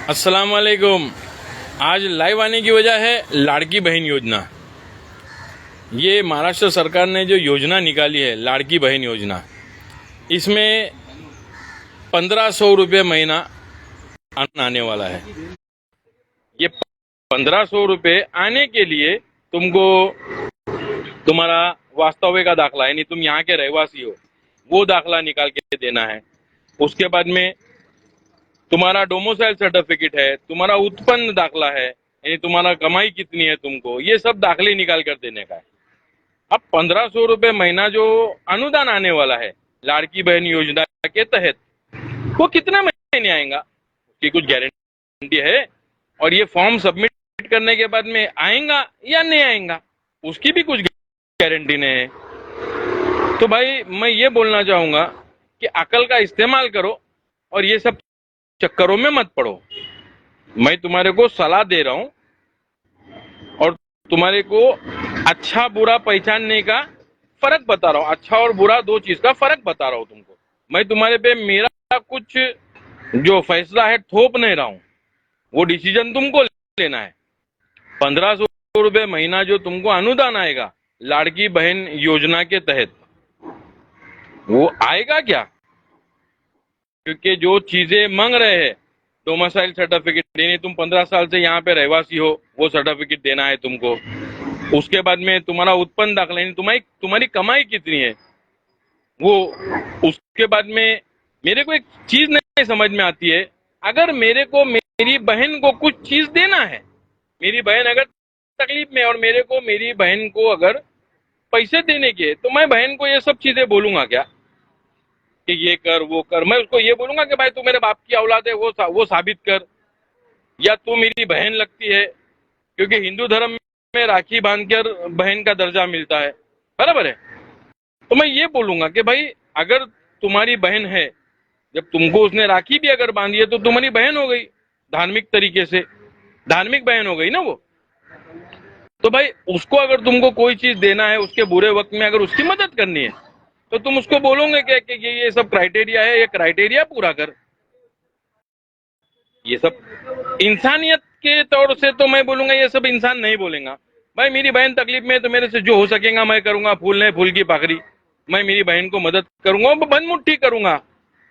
अस्सलाम वालेकुम। आज लाइव आने की वजह है लाड़की बहन योजना। ये महाराष्ट्र सरकार ने जो योजना निकाली है लाड़की बहन योजना, इसमें 1500 रुपये महीना आने वाला है। ये 1500 रुपये आने के लिए तुमको तुम्हारा वास्तव्य का दाखला, यानी तुम यहाँ के रहवासी हो, वो दाखला निकाल के देना है। उसके बाद में तुम्हारा डोमिसाइल सर्टिफिकेट है, तुम्हारा उत्पन्न दाखला है, यानी तुम्हारा कमाई कितनी है तुमको, ये सब दाखले निकाल कर देने का है। अब 1500 रुपये महीना जो अनुदान आने वाला है लाड़की बहन योजना के तहत, वो कितने महीने आएगा उसकी कुछ गारंटी है? और ये फॉर्म सबमिट करने के बाद में आएगा या नहीं आएगा उसकी भी कुछ गारंटी नहीं है। तो भाई मैं ये बोलना चाहूंगा कि अकल का इस्तेमाल करो और ये सब चक्करों में मत पड़ो। मैं तुम्हारे को सलाह दे रहा हूं और तुम्हारे को अच्छा बुरा पहचानने का फर्क बता रहा हूं। अच्छा और बुरा दो चीज का फर्क बता रहा हूं तुमको। मैं तुम्हारे पे मेरा कुछ जो फैसला है थोप नहीं रहा हूं, वो डिसीजन तुमको लेना है। 1500 रुपये महीना जो तुमको अनुदान आएगा लाड़की बहन योजना के तहत, वो आएगा क्या? क्योंकि जो चीजें मांग रहे हैं, डोमिसाइल सर्टिफिकेट, यानी तुम 15 साल से यहाँ पे रहवासी हो, वो सर्टिफिकेट देना है तुमको। उसके बाद में तुम्हारा उत्पन्न दाखला, यानी तुम्हारी कमाई कितनी है वो। उसके बाद में मेरे को एक चीज नहीं समझ में आती है, अगर मेरे को मेरी बहन को कुछ चीज देना है, मेरी बहन अगर तकलीफ में और मेरे को मेरी बहन को अगर पैसे देने के, तो मैं बहन को ये सब चीजें बोलूंगा क्या कि ये कर वो कर? मैं उसको ये बोलूंगा कि भाई तू मेरे बाप की औलाद है, वो साबित कर, या तू मेरी बहन लगती है, क्योंकि हिंदू धर्म में राखी बांधकर बहन का दर्जा मिलता है, बराबर है। तो मैं ये बोलूंगा कि भाई अगर तुम्हारी बहन है, जब तुमको उसने राखी भी अगर बांधी है तो तुम्हारी बहन हो गई, धार्मिक तरीके से धार्मिक बहन हो गई ना वो। तो भाई उसको अगर तुमको कोई चीज देना है, उसके बुरे वक्त में अगर उसकी मदद करनी है, तो तुम उसको बोलोगे क्या कि ये सब क्राइटेरिया है, ये क्राइटेरिया पूरा कर। ये सब इंसानियत के तौर से तो मैं बोलूंगा ये सब इंसान नहीं बोलेगा। भाई मेरी बहन तकलीफ में है तो मेरे से जो हो सकेगा मैं करूंगा। फूल नहीं फूल की पाखरी, मैं मेरी बहन को मदद करूंगा, बंद मुट्ठी करूंगा,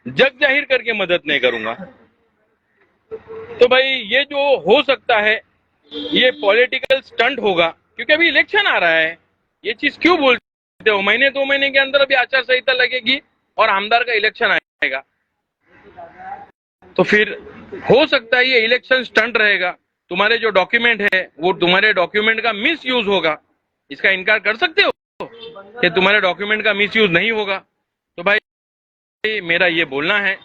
जग जाहिर करके मदद नहीं करूंगा। तो भाई ये जो हो सकता है ये पॉलिटिकल स्टंट होगा, क्योंकि अभी इलेक्शन आ रहा है। ये चीज क्यों बोलते हो? महीने 2 महीने के अंदर अभी आचार संहिता लगेगी और आमदार का इलेक्शन आएगा, तो फिर हो सकता है ये इलेक्शन स्टंट रहेगा। तुम्हारे जो डॉक्यूमेंट है वो तुम्हारे डॉक्यूमेंट का मिस यूज होगा। इसका इनकार कर सकते हो कि तुम्हारे डॉक्यूमेंट का मिस यूज नहीं होगा? तो भाई मेरा ये बोलना है,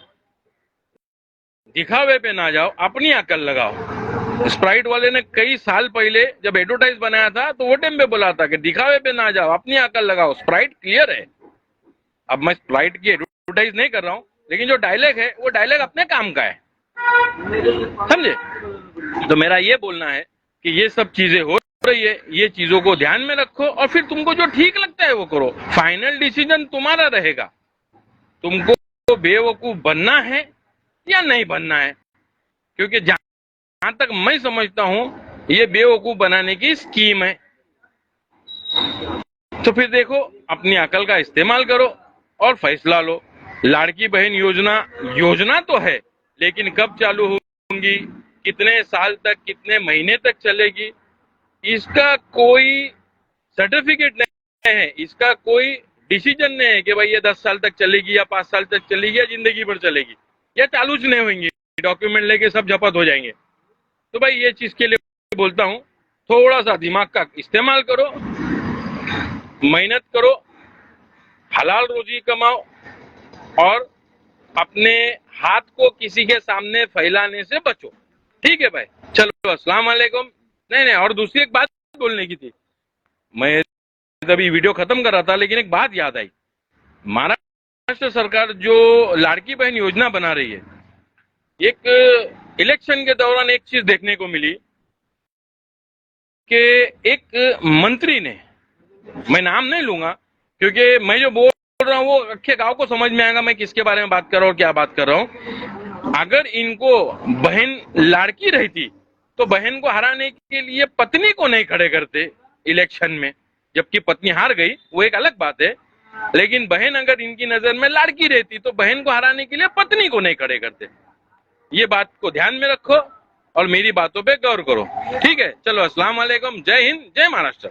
दिखावे पे ना जाओ, अपनी अकल लगाओ। स्प्राइट वाले ने कई साल पहले जब एडवर्टाइज बनाया था तो वो टाइम पे बोला था कि दिखावे पे ना जाओ, अपनी अकल लगाओ। स्प्राइट क्लियर है। अब मैं स्प्राइट की एडवर्टाइज नहीं कर रहा हूं, लेकिन जो डायलॉग है वो डायलॉग अपने काम का है, समझे? तो मेरा ये बोलना है कि ये सब चीजें हो रही है, ये चीजों को ध्यान में रखो और फिर तुमको जो ठीक लगता है वो करो। फाइनल डिसीजन तुम्हारा रहेगा, तुमको बेवकूफ बनना है या नहीं बनना है। क्योंकि जहां तक मैं समझता हूं ये बेवकूफ बनाने की स्कीम है। तो फिर देखो, अपनी अकल का इस्तेमाल करो और फैसला लो। लाड़की बहन योजना तो है, लेकिन कब चालू होंगी, कितने साल तक, कितने महीने तक चलेगी, इसका कोई सर्टिफिकेट नहीं है, इसका कोई डिसीजन नहीं है कि भाई ये 10 साल तक चलेगी या 5 साल तक चलेगी या जिंदगी भर चलेगी या चालू नहीं होंगी, डॉक्यूमेंट लेके सब झपत हो जाएंगे। तो भाई ये चीज के लिए बोलता हूं, थोड़ा सा दिमाग का इस्तेमाल करो, मेहनत करो, हलाल रोजी कमाओ और अपने हाथ को किसी के सामने फैलाने से बचो। ठीक है भाई, चलो अस्सलाम वालेकुम। नहीं, और दूसरी एक बात बोलने की थी। मैं अभी वीडियो खत्म कर रहा था, लेकिन एक बात याद आई। महाराष्ट्र सरकार जो लाड़की बहन योजना बना रही है, एक इलेक्शन के दौरान एक चीज देखने को मिली कि एक मंत्री ने, मैं नाम नहीं लूंगा क्योंकि मैं जो बोल रहा हूं वो अक्खे गांव को समझ में आएगा मैं किसके बारे में बात कर रहा हूं और क्या बात कर रहा हूं। अगर इनको बहन लाड़की रहती तो बहन को हराने के लिए पत्नी को नहीं खड़े करते इलेक्शन में, जबकि पत्नी हार गई वो एक अलग बात है, लेकिन बहन अगर इनकी नजर में लाड़की रहती तो बहन को हराने के लिए पत्नी को नहीं खड़े करते। ये बात को ध्यान में रखो और मेरी बातों पे गौर करो। ठीक है, चलो अस्सलाम वालेकुम, जय हिंद, जय महाराष्ट्र।